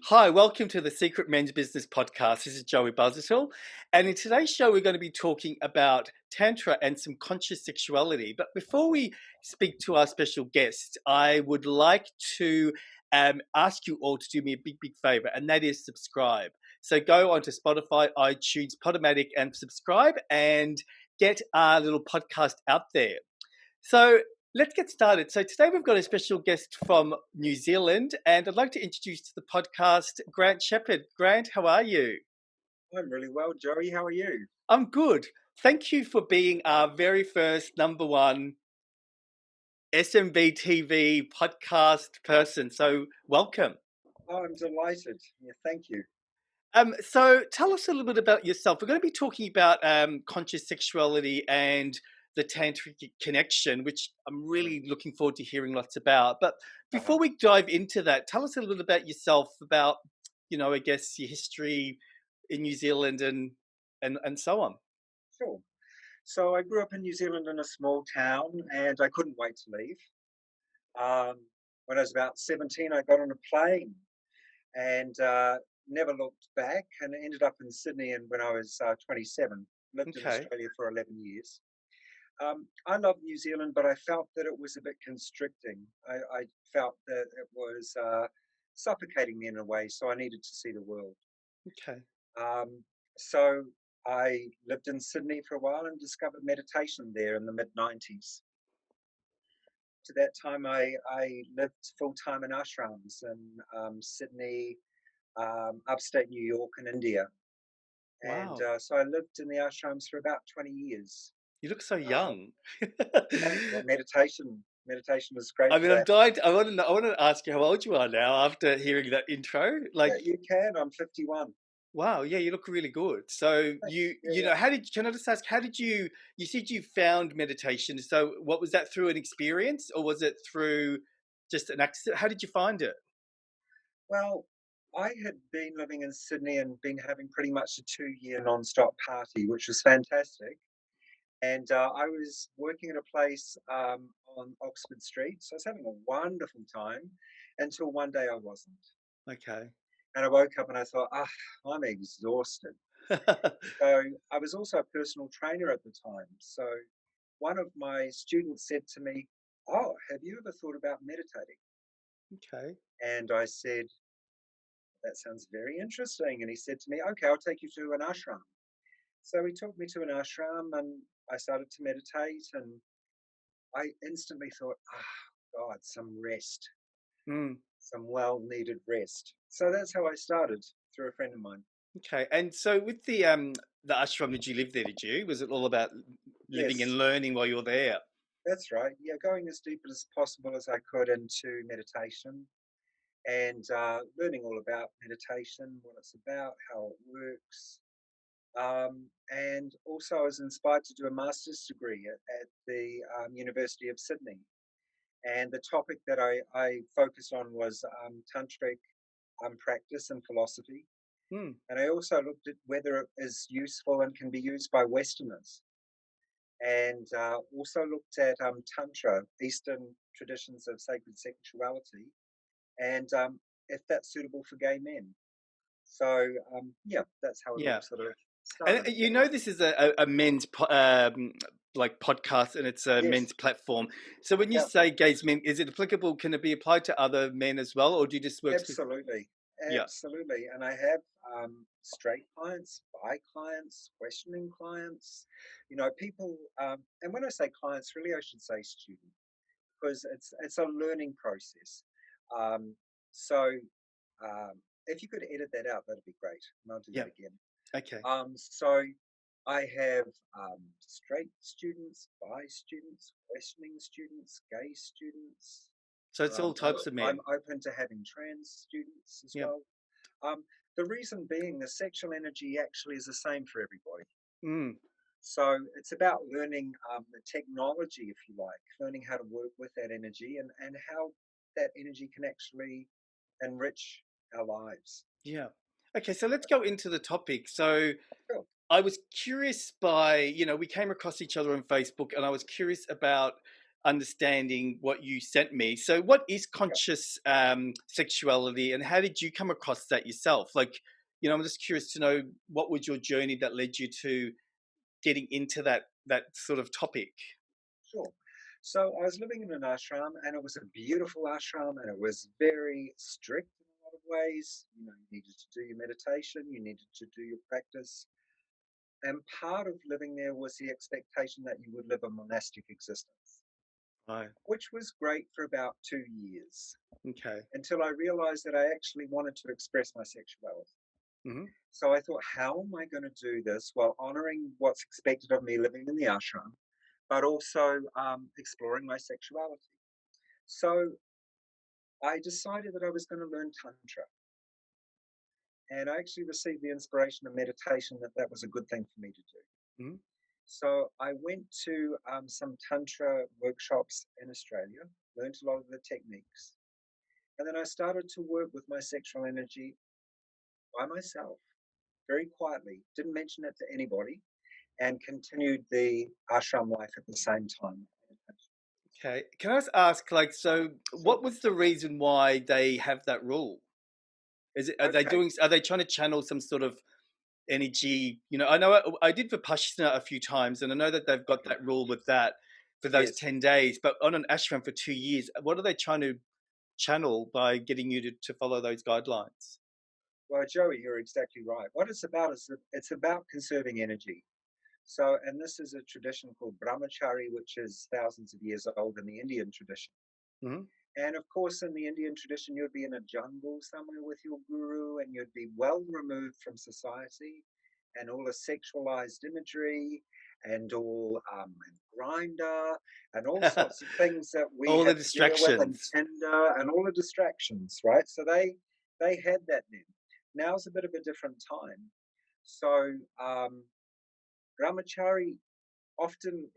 Hi, welcome to the Secret Men's Business Podcast. This is Joey Buzzerhill, and in today's show, we're going to be talking about Tantra and some conscious sexuality. But before we speak to our special guest, I would like to ask you all to do me a big favor, and that is subscribe. So go onto Spotify, iTunes, Podomatic, and subscribe and get our little podcast out there. So let's get started. So today we've got a special guest from New Zealand, and I'd like to introduce to the podcast Grant Shepard. Grant, how are you? I'm really well, Joey. How are you? I'm good. Thank you for being our very first #1 SMB TV podcast person. So welcome. Oh, I'm delighted. Yeah, thank you. So tell us a little bit about yourself. We're going to be talking about conscious sexuality and the tantric connection, which I'm really looking forward to hearing lots about. But before we dive into that, tell us a little bit about yourself, about, I guess your history in New Zealand and so on. Sure. So I grew up in New Zealand in a small town, and I couldn't wait to leave. When I was about 17, I got on a plane and never looked back, and ended up in Sydney. And when I was 27, lived in Australia for 11 years. I love New Zealand, but I felt that it was a bit constricting. I felt that it was suffocating me in a way, so I needed to see the world. Okay. So I lived in Sydney for a while and discovered meditation there in the mid-90s. To that time, I lived full-time in ashrams in Sydney, upstate New York, and India. Wow. And so I lived in the ashrams for about 20 years. You look so young. Well, meditation is great. I mean, I'm dying. I want to ask you how old you are now after hearing that intro. Yeah, you can. I'm 51. Wow, yeah, you look really good. So can I just ask, how did you said you found meditation. So what was that, through an experience, or was it through just an accident? How did you find it? Well, I had been living in Sydney and been having pretty much a 2-year non-stop party, which was fantastic. And I was working at a place on Oxford Street. So I was having a wonderful time until one day I wasn't. Okay. And I woke up and I thought, I'm exhausted. So I was also a personal trainer at the time. So one of my students said to me, "Oh, have you ever thought about meditating?" Okay. And I said, "That sounds very interesting." And he said to me, "Okay, I'll take you to an ashram." So he took me to an ashram and I started to meditate, and I instantly thought, God, some rest, some well-needed rest. So that's how I started, through a friend of mine. Okay. And so with the ashram, did you live there? Did you? Was it all about living and learning while you were there? That's right. Yeah, going as deep as possible as I could into meditation, and learning all about meditation, what it's about, how it works. And also I was inspired to do a master's degree at the University of Sydney. And the topic that I focused on was tantric practice and philosophy. And I also looked at whether it is useful and can be used by Westerners. And also looked at Tantra, Eastern traditions of sacred sexuality, and if that's suitable for gay men. So, that's how it all sort of started. And this is a men's podcast, and it's a men's platform. So when you say gays men, is it applicable? Can it be applied to other men as well, or do you just work? Absolutely. And I have straight clients, bi clients, questioning clients, people, and when I say clients, really I should say student, because it's a learning process. So if you could edit that out, that'd be great, and I'll do that again. Okay. So I have straight students, bi students, questioning students, gay students. So it's all types of men. I'm open to having trans students as well. The reason being, the sexual energy actually is the same for everybody. So it's about learning the technology, if you like, learning how to work with that energy, and how that energy can actually enrich our lives. Yeah. Okay, so let's go into the topic. So I was curious we came across each other on Facebook, and I was curious about understanding what you sent me. So, what is Yeah, conscious sexuality, and how did you come across that yourself? Like, I'm just curious to know what was your journey that led you to getting into that sort of topic. sure. So I was living in an ashram, and it was a beautiful ashram, and it was very strict in a lot of ways. You needed to do your meditation, you needed to do your practice, and part of living there was the expectation that you would live a monastic existence, Right. which was great for about 2 years Okay. until I realized that I actually wanted to express my sexuality. Hmm. So I thought, how am I going to do this while honoring what's expected of me living in the ashram, but also exploring my sexuality? So I decided that I was going to learn Tantra. And I actually received the inspiration of meditation that that was a good thing for me to do. Hmm. So I went to some Tantra workshops in Australia, learned a lot of the techniques, and then I started to work with my sexual energy by myself, very quietly, didn't mention it to anybody, and continued the ashram life at the same time. Okay. Can I just ask, like, so Sure. what was the reason why they have that rule? Okay. Are they trying to channel some sort of energy? I know I did Vipassana a few times, and I know that they've got Okay. that rule with that for those Yes. 10 days, but on an ashram for 2 years, what are they trying to channel by getting you to follow those guidelines? Well, Joey, you're exactly right. What it's about is that it's about conserving energy. So, and this is a tradition called brahmachari, which is thousands of years old in the Indian tradition. Hmm. And of course, in the Indian tradition, you'd be in a jungle somewhere with your guru, and you'd be well removed from society and all the sexualized imagery and all grinder and all sorts of things that we All the have to deal with, and distractions. Tinder and all the distractions, right? So they had that then. Now's a bit of a different time. So brahmachari often,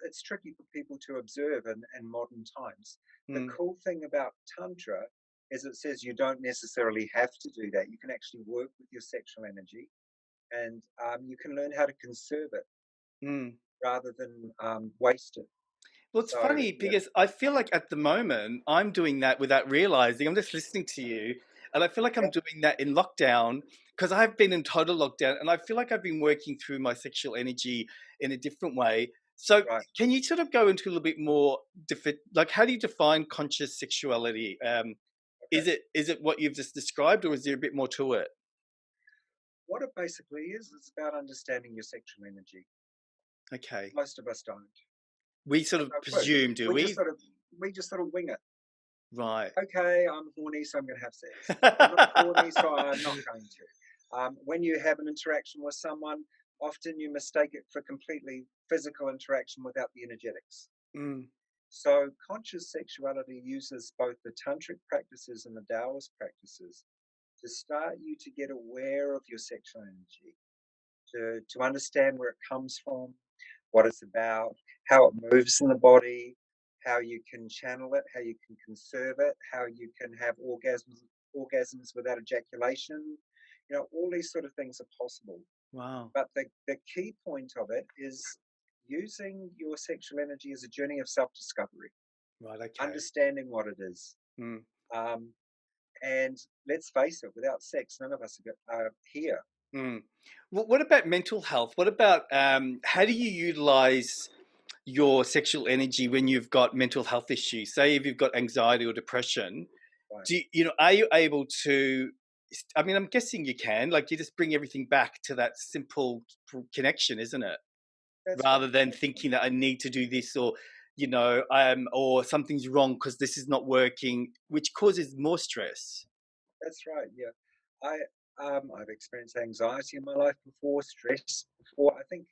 it's tricky for people to observe in modern times. The Mm, cool thing about Tantra is it says you don't necessarily have to do that. You can actually work with your sexual energy, and you can learn how to conserve it mm. rather than waste it. Well, it's So, funny yeah, because I feel like at the moment I'm doing that without realizing. I'm just listening to you, and I feel like I'm yeah, doing that in lockdown because I've been in total lockdown, and I feel like I've been working through my sexual energy in a different way. So, right. can you sort of go into a little bit more, like how do you define conscious sexuality? Okay. Is it what you've just described, or is there a bit more to it? What it basically is about understanding your sexual energy. Okay, Most of us don't. we sort There's of no clue. presume, do We just we? sort of we just sort of wing it. Right. Okay, I'm horny, so I'm going to have sex. I'm not horny, so I'm not going to. When you have an interaction with someone, often you mistake it for completely physical interaction without the energetics. Mm, So, conscious sexuality uses both the tantric practices and the Taoist practices to start you to get aware of your sexual energy, to understand where it comes from, what it's about, how it moves in the body, how you can channel it, how you can conserve it, how you can have orgasms without ejaculation. All these sort of things are possible. wow. But the key point of it is using your sexual energy as a journey of self discovery, Right. Okay. understanding what it is. Mm. Um, and let's face it, without sex, none of us are here. Mm. What about mental health? What about how do you utilize your sexual energy when you've got mental health issues? Say if you've got anxiety or depression, Right. are you able to? I mean, I'm guessing you can. Like, you just bring everything back to that simple connection, isn't it? That's Rather right. than That's right. thinking that I need to do this, or or something's wrong because this is not working, which causes more stress. That's right. Yeah. I've experienced anxiety in my life before, stress before. I think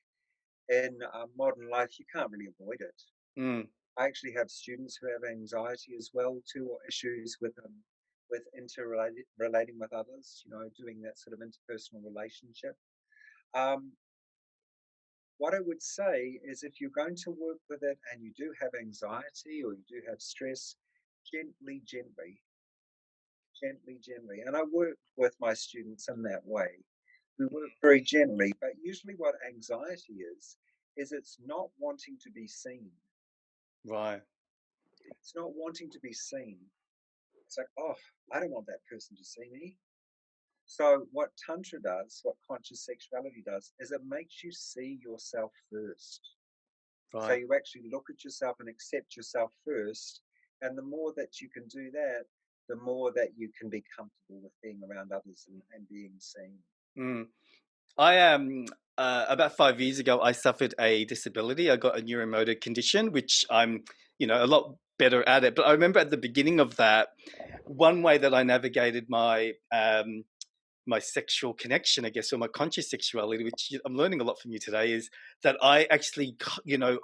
in modern life you can't really avoid it. Mm, I actually have students who have anxiety as well too, or issues with relating with others. Doing that sort of interpersonal relationship. Um, what I would say is, if you're going to work with it and you do have anxiety or you do have stress, gently, gently, gently, gently. And I work with my students in that way. We work very gently, but usually what anxiety is it's not wanting to be seen. right. It's not wanting to be seen. It's like, oh, I don't want that person to see me. So what Tantra does, what conscious sexuality does, is it makes you see yourself first. So Right. you actually look at yourself and accept yourself first. And the more that you can do that, the more that you can be comfortable with being around others and being seen. Mm. I am about 5 years ago. I suffered a disability. I got a neuromotor condition, which I'm, a lot better at it. But I remember at the beginning of that, one way that I navigated my sexual connection, I guess, or my conscious sexuality, which I'm learning a lot from you today, is that I actually,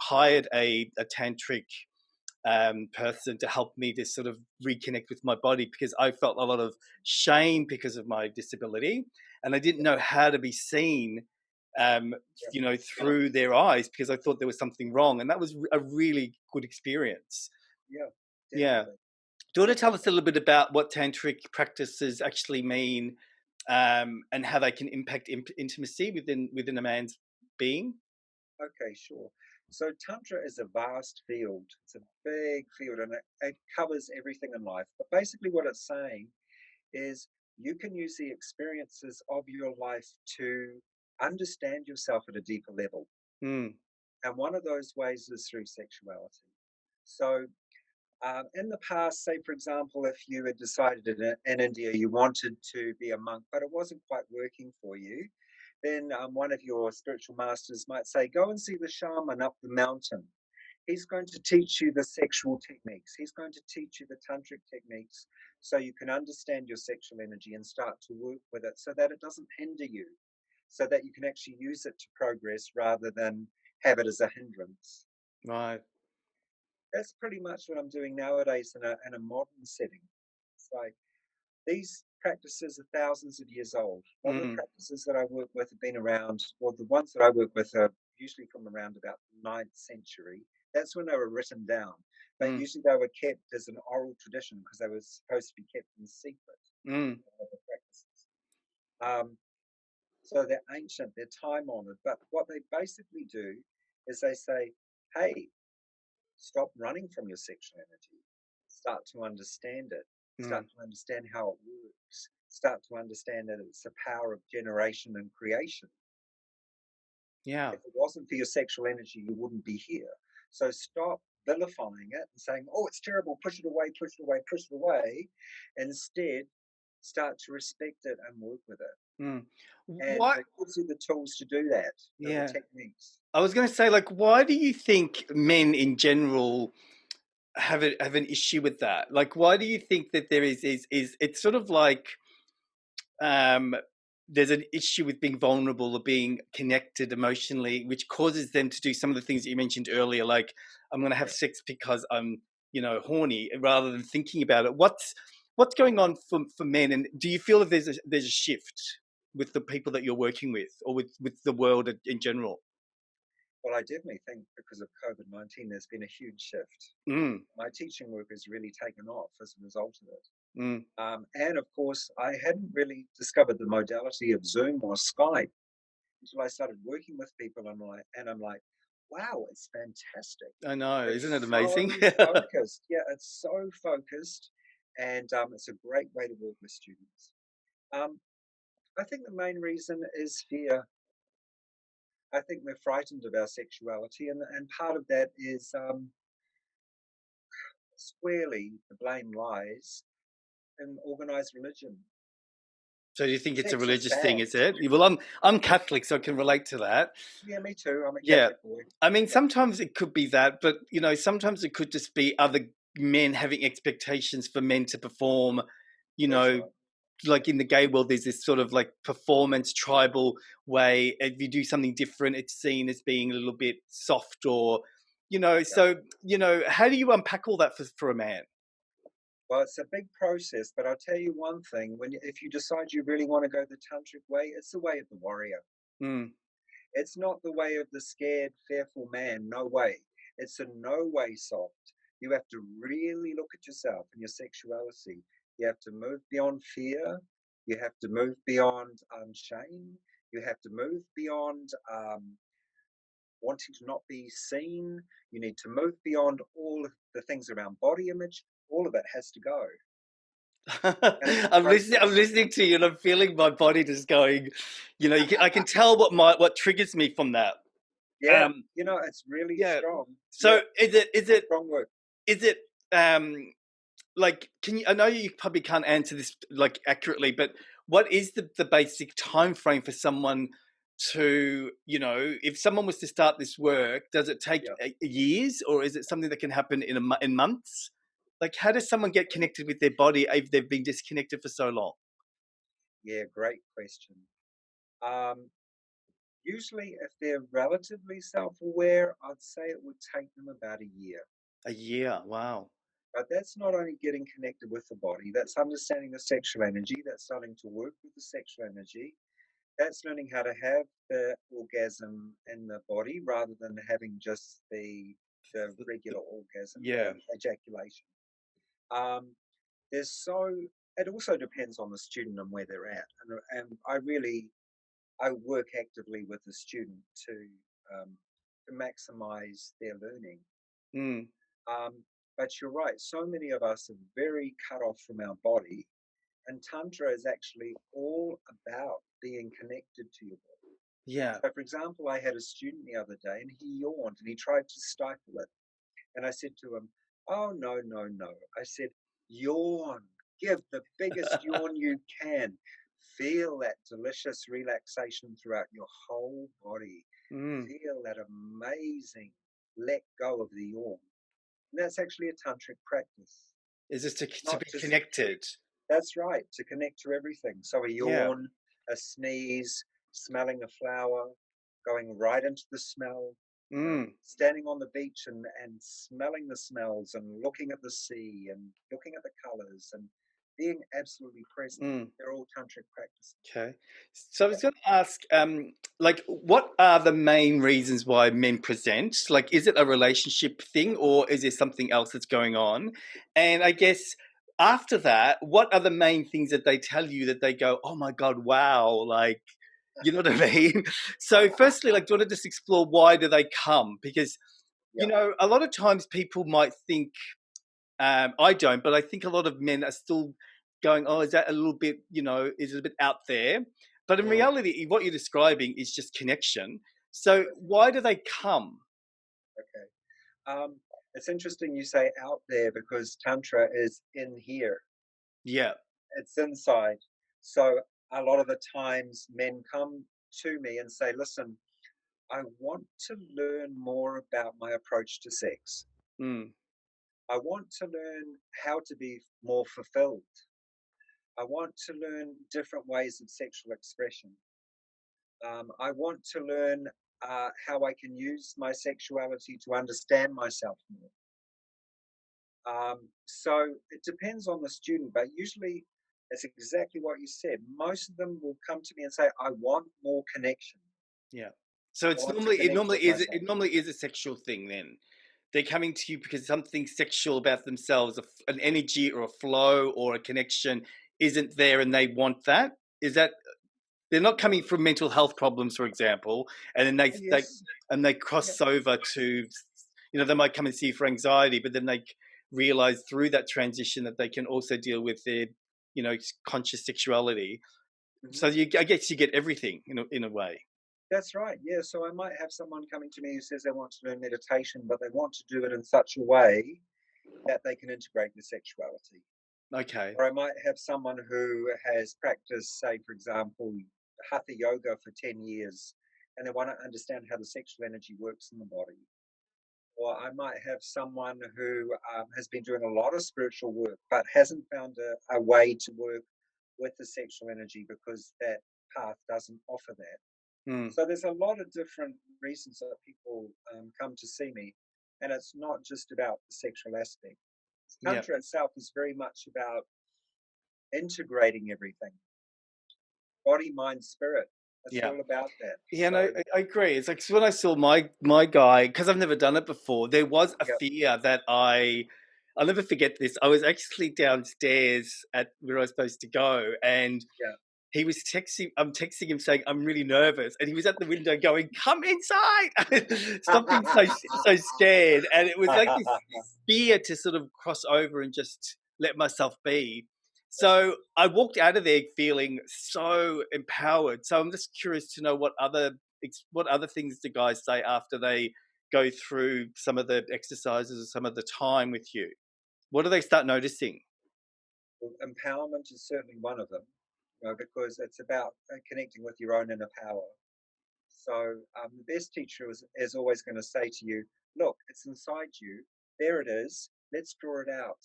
hired a tantric person to help me to sort of reconnect with my body because I felt a lot of shame because of my disability, and I didn't know how to be seen, um, Yeah, through their eyes because I thought there was something wrong, and that was a really good experience. yeah, Yeah. definitely, Do you want to tell us a definitely. little bit about what tantric practices actually mean, and how they can impact intimacy within a man's being? Okay, sure. So Tantra is a vast field. It's a big field and it covers everything in life. But basically, what it's saying is you can use the experiences of your life to understand yourself at a deeper level. Mm, And one of those ways is through sexuality. So, in the past, say, for example, if you had decided in India you wanted to be a monk, but it wasn't quite working for you, then one of your spiritual masters might say, go and see the shaman up the mountain. He's going to teach you the sexual techniques. He's going to teach you the tantric techniques so you can understand your sexual energy and start to work with it so that it doesn't hinder you, so that you can actually use it to progress rather than have it as a hindrance. right. That's pretty much what I'm doing nowadays in a modern setting. It's like these practices are thousands of years old. A lot of the Mm, practices that I work with have been around, well, the ones that I work with are usually from around about the ninth century. That's when they were written down. But mm, usually they were kept as an oral tradition because they were supposed to be kept in secret, mm, the practices. Um, so they're ancient, they're time honored. But what they basically do is they say, hey, stop running from your sexual energy. Start to understand it. mm. Start to understand how it works. Start to understand that it's the power of generation and creation. Yeah. If it wasn't for your sexual energy, you wouldn't be here. So stop vilifying it and saying, oh, it's terrible, push it away, push it away, push it away. Instead, start to respect it and work with it. Mm. And What? it gives you the tools to do that, the Yeah. techniques. I was going to say, like, why do you think men in general have an issue with that? Like, why do you think that there is it's sort of like, um, there's an issue with being vulnerable or being connected emotionally, which causes them to do some of the things that you mentioned earlier, like I'm going to have Yeah. sex because I'm, horny, rather than thinking about it. What's going on for men, and do you feel that there's a shift with the people that you're working with, or with the world in general? Well, I definitely think because of COVID-19, there's been a huge shift. Mm, My teaching work has really taken off as a result of it. mm, And of course, I hadn't really discovered the modality of Zoom or Skype until I started working with people. And I'm like, wow, it's fantastic. I know, isn't it It's amazing? so focused. Yeah, it's so focused. And it's a great way to work with students. Um, I think the main reason is fear. I think we're frightened of our sexuality. And part of that is squarely the blame lies in organized religion. So do you think it's a Sex is religious thing? bad. Is it? Well, I'm Catholic, so I can relate to that. Yeah, me too. I'm a Yeah. Catholic boy. I mean, Yeah, sometimes it could be that, but sometimes it could just be other men having expectations for men to perform, you that's know, right. like in the gay world, there's this sort of like performance tribal way. If you do something different, it's seen as being a little bit soft, or, Yeah. so, how do you unpack all that for a man? Well, it's a big process, but I'll tell you one thing: if you decide you really want to go the tantric way, it's the way of the warrior. Mm, It's not the way of the scared, fearful man. No way. It's in no way soft. You have to really look at yourself and your sexuality. You have to move beyond fear. You have to move beyond shame. You have to move beyond wanting to not be seen. You need to move beyond all of the things around body image. All of it has to go. And it's a I'm listening. I'm process. listening to you, and I'm feeling my body just going. I can tell what triggers me from that. Yeah, Um, it's really yeah. strong. So Yeah, strong work. is it like, can you, I know you probably can't answer this like accurately, but what is the basic time frame for someone to, if someone was to start this work, does it take Yeah, years, or is it something that can happen in months? Like, how does someone get connected with their body if they've been disconnected for so long? yeah, great question. Um, Usually, if they're relatively self-aware, I'd say it would take them about a year. A year. Wow. But that's not only getting connected with the body, that's understanding the sexual energy, that's starting to work with the sexual energy, that's learning how to have the orgasm in the body rather than having just the regular orgasm, Yeah. the ejaculation. Um, there's so it also depends on the student and where they're at, and I work actively with the student um, to maximize their learning. Mm. Um, but you're right, so many of us are very cut off from our body, and Tantra is actually all about being connected to your body. Yeah. So, for example, I had a student the other day and he yawned and he tried to stifle it. And I said to him, "Oh, no, no, no." I said, "Yawn. Give the biggest yawn you can. Feel that delicious relaxation throughout your whole body. Mm. Feel that amazing let go of the yawn." And that's actually a tantric practice. Is this It's to not be just, connected? that's right, to connect to everything. So a Yeah. yawn, a sneeze, smelling a flower, going right into the smell, Mm. standing on the beach and smelling the smells and looking at the sea and looking at the colors and being absolutely present. Mm. They're all tantric practices. Okay. So I Yeah. was going to ask, like, what are the main reasons why men present? Like, is it a relationship thing, or is there something else that's going on? And I guess after that, what are the main things that they tell you that they go, oh my God, wow, like, you know what I mean? So firstly, like, do you want to just explore why do they come? Because, Yeah. a lot of times people might think, I don't, but I think a lot of men are still going, "Oh, is that a little bit, is it a bit out there?" But in Mm, reality, what you're describing is just connection. So that's right. why do they come? Okay. It's interesting you say out there because Tantra is in here, Yeah. it's inside. So a lot of the times men come to me and say, "Listen, I want to learn more about my approach to sex. Mm. I want to learn how to be more fulfilled. I want to learn different ways of sexual expression. I want to learn how I can use my sexuality to understand myself more." So it depends on the student, but usually it's exactly what you said. Most of them will come to me and say, "I want more connection. Yeah. So I it's want to normally it connect normally with is myself." it normally is a sexual thing then. They're coming to you because something sexual about themselves, an energy or a flow or a connection isn't there and they want that. Is that they're not coming from mental health problems, for example, and then they Yes. and they Yeah, cross over to, they might come and see you for anxiety, but then they realize through that transition that they can also deal with their, conscious sexuality. So mhm. I guess you get everything in a way. That's right. Yeah. So I might have someone coming to me who says they want to learn meditation, but they want to do it in such a way that they can integrate their sexuality. Okay. Or I might have someone who has practiced, say, for example, hatha yoga for 10 years and they want to understand how the sexual energy works in the body. Or I might have someone who has been doing a lot of spiritual work but hasn't found a way to work with the sexual energy because that path doesn't offer that. Mm. So there's a lot of different reasons that people come to see me, and it's not just about the sexual aspect. Yeah. Tantra itself is very much about integrating everything, body, mind, spirit. It's Yeah. all about that. Yeah, So, no, I agree. It's like, so when I saw my guy, because I've never done it before, there was a yeah, fear that I'll never forget this. I was actually downstairs at where I was supposed to go, and yeah, he was texting. I'm texting him saying I'm really nervous, and he was at the window going, "Come inside! Stop being so scared." And it was like this fear to sort of cross over and just let myself be. That's So right. I walked out of there feeling so empowered. So I'm just curious to know what other things do guys say after they go through some of the exercises or some of the time with you? What do they start noticing? Well, empowerment is certainly one of them, because it's about connecting with your own inner power. So the best teacher is always going to say to you, look, it's inside you. There it is. Let's draw it out.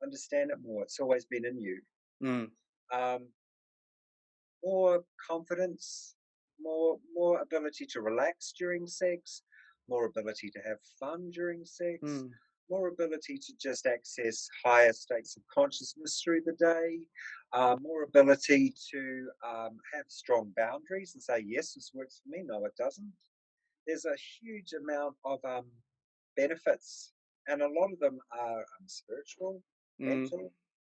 Understand it more. It's always been in you. Mm, Um, More confidence, more ability to relax during sex, more ability to have fun during sex, mm, more ability to just access higher states of consciousness through the day, more ability to have strong boundaries and say, yes, this works for me, no, it doesn't. There's a huge amount of benefits, and a lot of them are spiritual, mm, mental,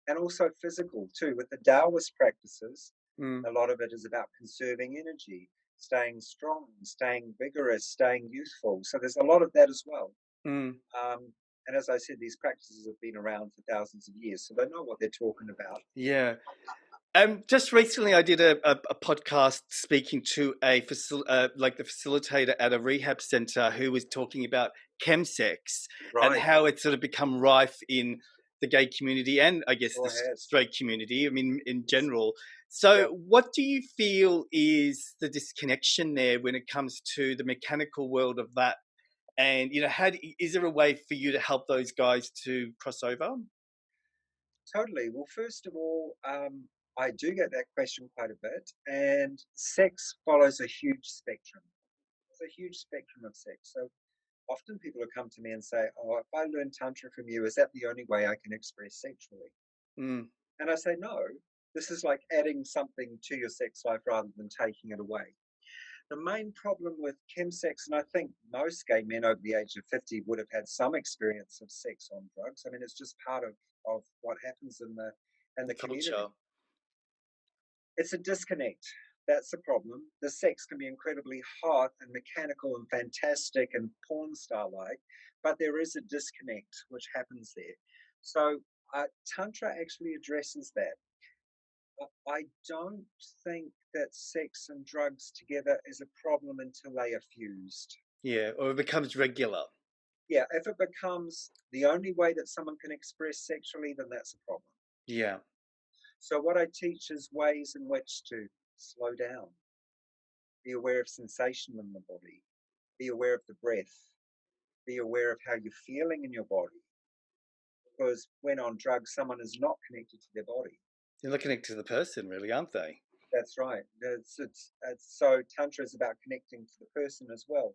and also physical too. With the Taoist practices, mm, a lot of it is about conserving energy, staying strong, staying vigorous, staying youthful. So there's a lot of that as well. mm. Um, and as I said, these practices have been around for thousands of years, so they know what they're talking about. Yeah. Just recently, I did a podcast speaking to like the facilitator at a rehab center who was talking about chemsex and Right, how it's sort of become rife in the gay community and I guess the sure has. straight community. I mean, in Yes. general. Yeah. So, what do you feel is the disconnection there when it comes to the mechanical world of that? And is there a way for you to help those guys to cross over? Totally. Well, first of all, I do get that question quite a bit, and sex follows a huge spectrum. There's a huge spectrum of sex. So often people will come to me and say, "Oh, if I learn Tantra from you, is that the only way I can express sexually?" Mm, And I say, "No, this is like adding something to your sex life rather than taking it away." The main problem with chemsex, and I think most gay men over the age of 50 would have had some experience of sex on drugs. I mean, it's just part of what happens in the the culture. community. It's a disconnect. That's the problem. The sex can be incredibly hot and mechanical and fantastic and porn star like, but there is a disconnect which happens there. So, Tantra actually addresses that. I don't think that sex and drugs together is a problem until they are fused. Yeah, or it becomes regular. Yeah, if it becomes the only way that someone can express sexually, then that's a problem. Yeah. So, what I teach is ways in which to slow down, be aware of sensation in the body, be aware of the breath, be aware of how you're feeling in your body. Because when on drugs, someone is not connected to their body. They're not connected to the person, really, aren't they? That's right. So Tantra is about connecting to the person as well.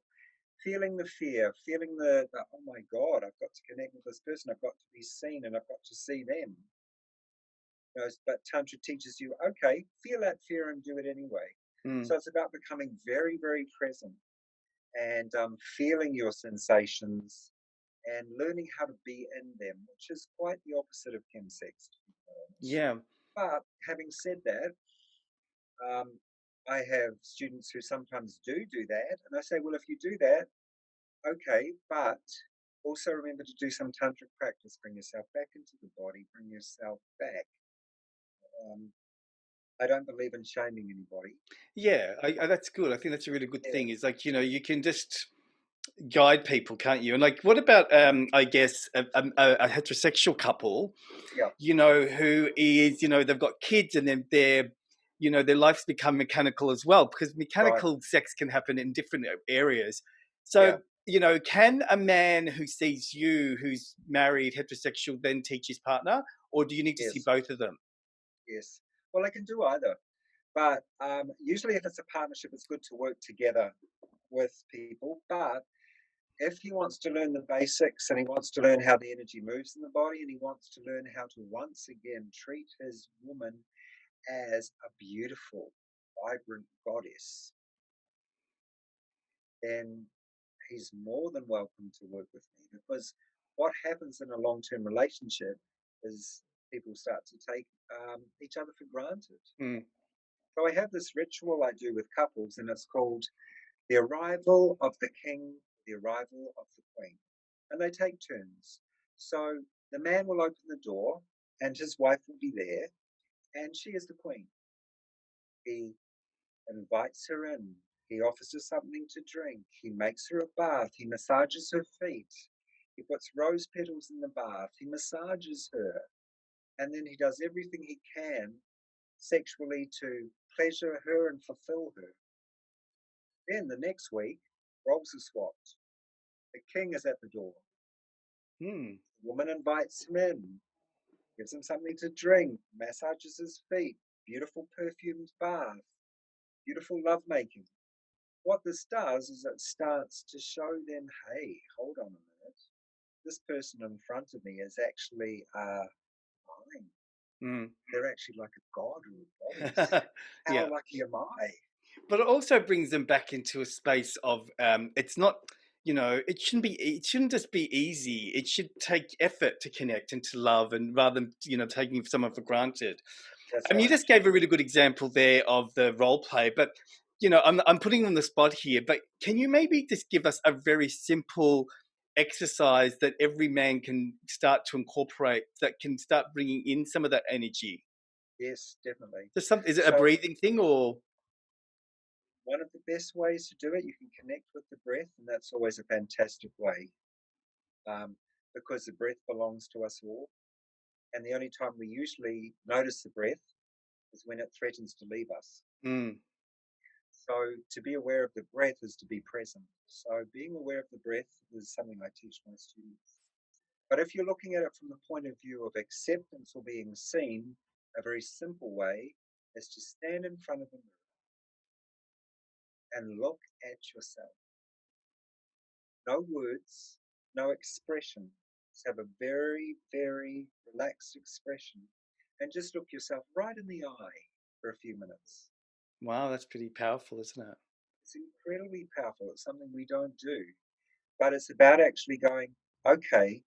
Feeling the fear, feeling the oh my God, I've got to connect with this person, I've got to be seen and I've got to see them. But Tantra teaches you, okay, feel that fear and do it anyway. Mm. So it's about becoming very, very present and feeling your sensations and learning how to be in them, which is quite the opposite of chemsex, to be quite honest. Yeah. But having said that, um, I have students who sometimes do that, and I say, well, if you do that, okay, but also remember to do some tantric practice. Bring yourself back into the body. Bring yourself back. Um, I don't believe in shaming anybody. Yeah, that's good. I think that's a really good Yeah, thing. Is like, you can just guide people, can't you? And like, what about, I guess, a heterosexual couple, yeah, who is, they've got kids and then their life's become mechanical as well, because right. mechanical sex can happen in different areas. Yeah, So, can a man who sees you, who's married, heterosexual, then teach his partner, or do you need to see yes, both of them? yes. Well, I can do either. But usually, if it's a partnership, it's good to work together with people. But if he wants to learn the basics and he wants to learn how the energy moves in the body and he wants to learn how to once again treat his woman as a beautiful, vibrant goddess, then he's more than welcome to work with me because what happens in a long term relationship is people start to take each other for granted. Mm. So I have this ritual I do with couples, and it's called the arrival of the king, the arrival of the queen. And they take turns. So the man will open the door, and his wife will be there, and she is the queen. He invites her in. He offers her something to drink. He makes her a bath. He massages her feet. He puts rose petals in the bath. He massages her. And then he does everything he can sexually to pleasure her and fulfill her. Then the next week, roles are swapped. The king is at the door. Hmm. The woman invites him in, gives him something to drink, massages his feet, beautiful perfumed bath, beautiful lovemaking. What this does is it starts to show them, hey, hold on a minute. This person in front of me is actually mine. Mm. They're actually like a god or a goddess. Yeah. How lucky am I? But it also brings them back into a space of it's not, it shouldn't just be easy. It should take effort to connect and to love, and rather than taking someone for granted. That's You right. just gave a really good example there of the role play, but I'm putting on the spot here. But can you maybe just give us a very simple exercise that every man can start to incorporate, that can start bringing in some of that energy? Yes, definitely. Just something. Is it a So breathing thing or? one of the best ways to do it, you can connect with the breath, and that's always a fantastic way um, because the breath belongs to us all. And the only time we usually notice the breath is when it threatens to leave us. Mm, So to be aware of the breath is to be present. So being aware of the breath is something I teach my students. But if you're looking at it from the point of view of acceptance or being seen, a very simple way is to stand in front of the mirror and look at yourself. No words, no expression. Just have a very, very relaxed expression and just look yourself right in the eye for a few minutes. wow, that's pretty powerful, isn't it? It's incredibly powerful. It's something we don't do, but it's about actually going, okay,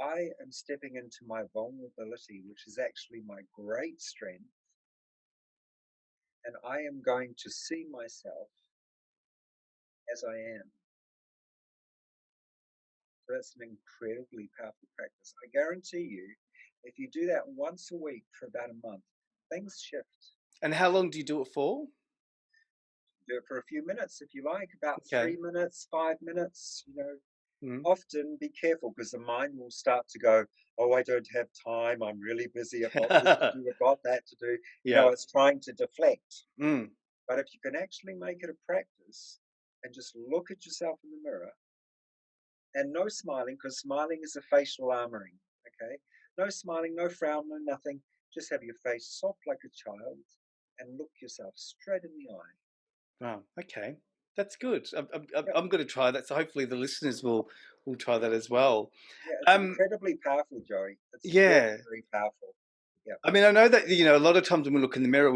I am stepping into my vulnerability, which is actually my great strength, and I am going to see myself as I am. So that's an incredibly powerful practice. I guarantee you, if you do that once a week for about a month, things shift. And how long do you do it for? Do it for a few minutes if you like, about Okay. 3 minutes, 5 minutes. Mm. Often be careful because the mind will start to go, oh, I don't have time. I'm really busy. I've got this to do. I've got that to do. Yeah. It's trying to deflect. Mm. But if you can actually make it a practice and just look at yourself in the mirror and no smiling, because smiling is a facial armoring. Okay. No smiling, no frown, no nothing. Just have your face soft like a child and look yourself straight in the eye. Wow. Okay. That's good. Yep. I'm going to try that. So hopefully the listeners will try that as well. Yeah, it's Um, incredibly powerful, Joey. It's very, yeah. very powerful. Yeah, I know that a lot of times when we look in the mirror,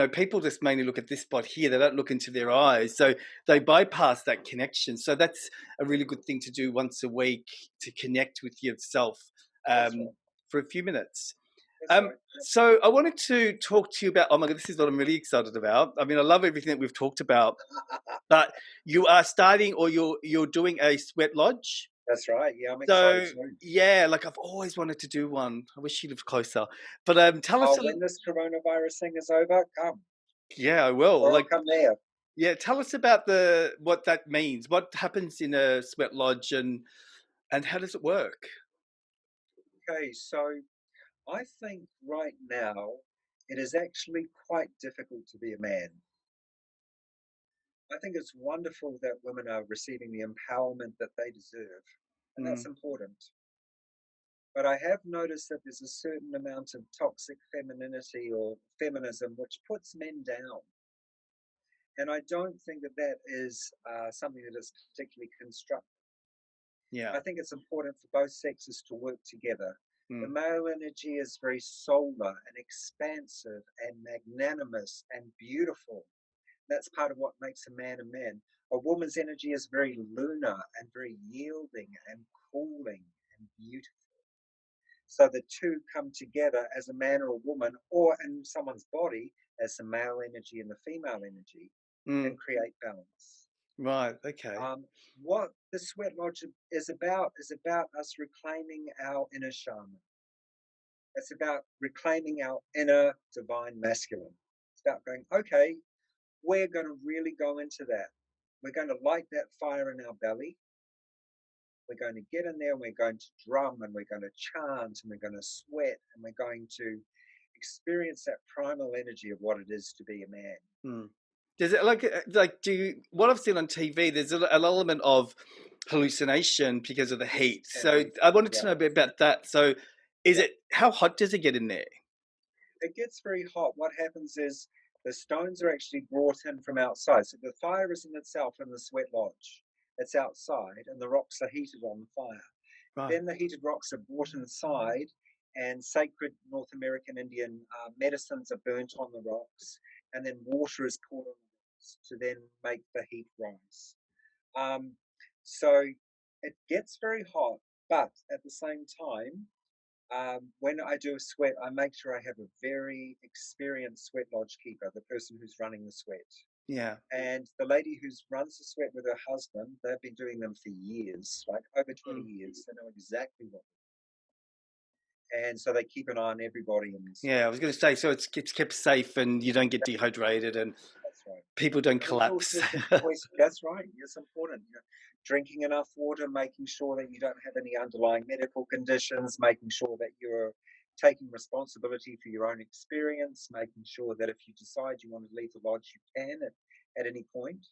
people just mainly look at this spot here. They don't look into their eyes, so they bypass that connection. So that's a really good thing to do once a week, to connect with yourself that's um, right. for a few minutes. That's right. Yep. So I wanted to talk to you about. Oh my God, this is what I'm really excited about. I love everything that we've talked about. But you are starting, or you're doing a sweat lodge. That's right. Yeah, I'm excited So too. yeah, like I've always wanted to do one. I wish you lived closer. But tell us Oh, a when this coronavirus thing is over, come, yeah, I will. or I'll Like come there. yeah, tell us about the what that means. What happens in a sweat lodge, and how does it work? Okay, so I think right now it is actually quite difficult to be a man. I think it's wonderful that women are receiving the empowerment that they deserve, and that's Mm, important. But I have noticed that there's a certain amount of toxic femininity or feminism which puts men down. And I don't think that that is something that is particularly constructive. yeah. I think it's important for both sexes to work together. The Mm, male energy is very solar and expansive and magnanimous and beautiful. That's part of what makes a man a man. A woman's energy is very lunar and very yielding and cooling and beautiful. So the two come together as a man or a woman, or in someone's body as the male energy and the female energy, Mm, and create balance. right. Okay. What the sweat lodge is about us reclaiming our inner shaman. It's about reclaiming our inner divine masculine. It's about going, okay, we're going to really go into that. We're going to light that fire in our belly. We're going to get in there and we're going to drum and we're going to chant and we're going to sweat and we're going to experience that primal energy of what it is to be a man. Mm. Does it like do you, what I've seen on TV? There's an element of hallucination because of the Yes, heat. can So be. I wanted to Yeah, know a bit about that. So, is yeah. it how hot does it get in there? It gets very hot. What happens is the stones are actually brought in from outside. So the fire isn't itself in the sweat lodge. It's outside and the rocks are heated on the fire. Right. Then the heated rocks are brought inside, and sacred North American Indian medicines are burnt on the rocks, and then water is poured on the rocks to then make the heat rise. Um, so it gets very hot, but at the same time, when I do a sweat, I make sure I have a very experienced sweat lodge keeper, the person who's running the sweat. Yeah. And the lady who runs the sweat with her husband, they've been doing them for years, like over 20 Mm. years. They know exactly what. And so they keep an eye on everybody in the Yeah. I sweat. was going to say, so it's kept safe and you don't get dehydrated and That's right. people don't And there's collapse. also some choice. That's right. It's important. You know, drinking enough water, making sure that you don't have any underlying medical conditions, making sure that you're taking responsibility for your own experience, making sure that if you decide you want to leave the lodge, you can at any point.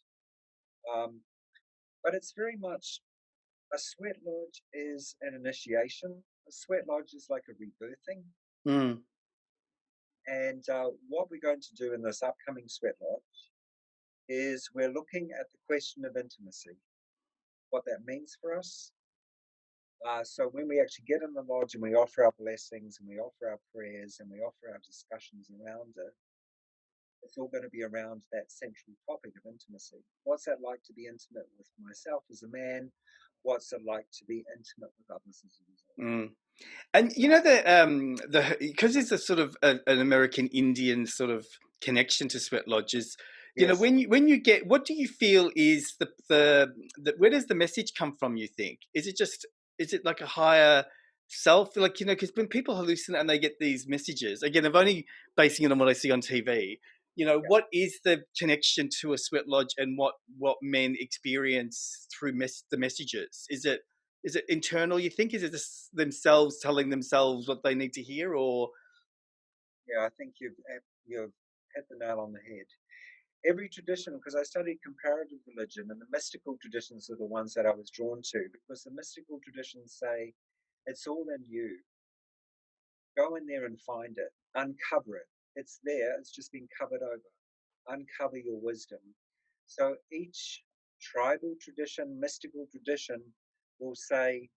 Um, but it's very much a sweat lodge is an initiation. A sweat lodge is like a rebirthing. Mm. And what we're going to do in this upcoming sweat lodge is we're looking at the question of intimacy, what that means for us. So when we actually get in the lodge and we offer our blessings and we offer our prayers and we offer our discussions around it, it's all going to be around that central topic of intimacy. What's that like to be intimate with myself as a man? What's it like to be intimate with others as a result? Mm. And you know the because it's a sort of an American Indian sort of connection to sweat lodges. You know, Yes. when you get, what do you feel is the where does the message come from? You think is it like a higher self? Like, you know, because when people hallucinate and they get these messages, again, I'm only basing it on what I see on TV. You know, Yeah. what is the connection to a sweat lodge and what men experience through the messages? Is it internal, you think? Is it just themselves telling themselves what they need to hear, or? Yeah, I think you've hit the nail on the head. Every tradition, because I studied comparative religion, and the mystical traditions are the ones that I was drawn to, because the mystical traditions say it's all in you. Go in there and find it, uncover it. It's there, it's just been covered over. Uncover your wisdom. So each tribal tradition, mystical tradition will say,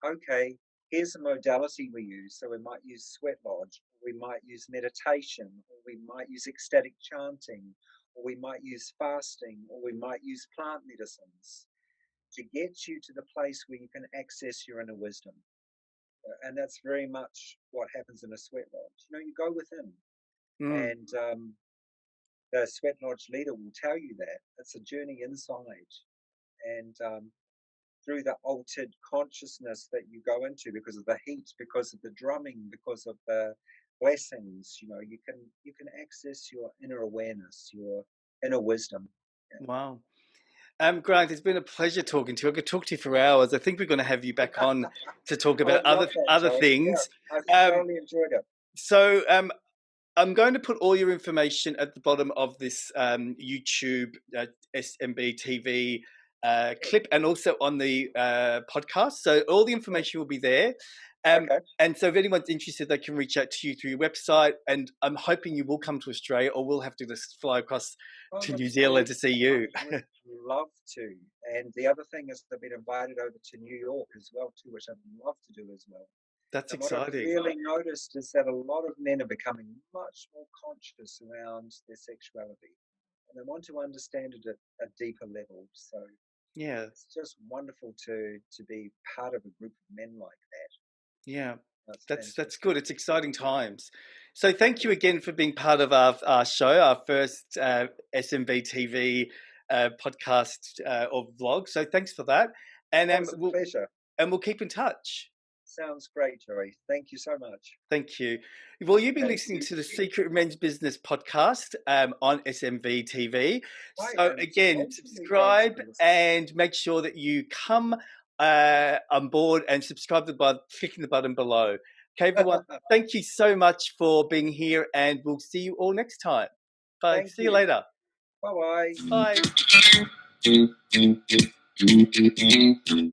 okay, here's a modality we use. So we might use sweat lodge, or we might use meditation, or we might use ecstatic chanting, or we might use fasting, or we might use plant medicines to get you to the place where you can access your inner wisdom. And that's very much what happens in a sweat lodge. You know, you go within, Mm, and the sweat lodge leader will tell you that it's a journey inside, and through the altered consciousness that you go into because of the heat, because of the drumming, because of the blessings, you know, you can access your inner awareness, your inner wisdom. wow. Grant, it's been a pleasure talking to you. I could talk to you for hours. I think we're going to have you back Yeah. on to talk I about would love that, other Joey. things. Yeah, I Um, thoroughly enjoyed it. so I'm going to put all your information at the bottom of this YouTube SMB TV clip, and also on the podcast. So all the information will be there. Okay. And so if anyone's interested, they can reach out to you through your website. And I'm hoping you will come to Australia, or we'll have to just fly across Oh, to look, New I Zealand to see I you. would love to. And the other thing is they've been invited over to New York as well too, which I'd love to do as well. That's And what I've exciting. really noticed is that a lot of men are becoming much more conscious around their sexuality, and they want to understand it at a deeper level. So Yeah, it's just wonderful to be part of a group of men like that. yeah. That's That's fantastic. good. It's exciting times. So thank you again for being part of our show, our first SMB TV podcast or vlog. So thanks for that, and Oh, it's a pleasure. we'll keep in touch. Sounds great, Joey. Thank you so much. Thank you. Well, you've been Okay. listening to the Secret Men's Business podcast on SMB TV. Hi, So and again, on to new friends subscribe who listen. and make sure that you come on board and subscribe by clicking the button below. Okay, everyone. Thank you so much for being here, and we'll see you all next time. Bye. Thank See you you. later. Bye-bye. Bye.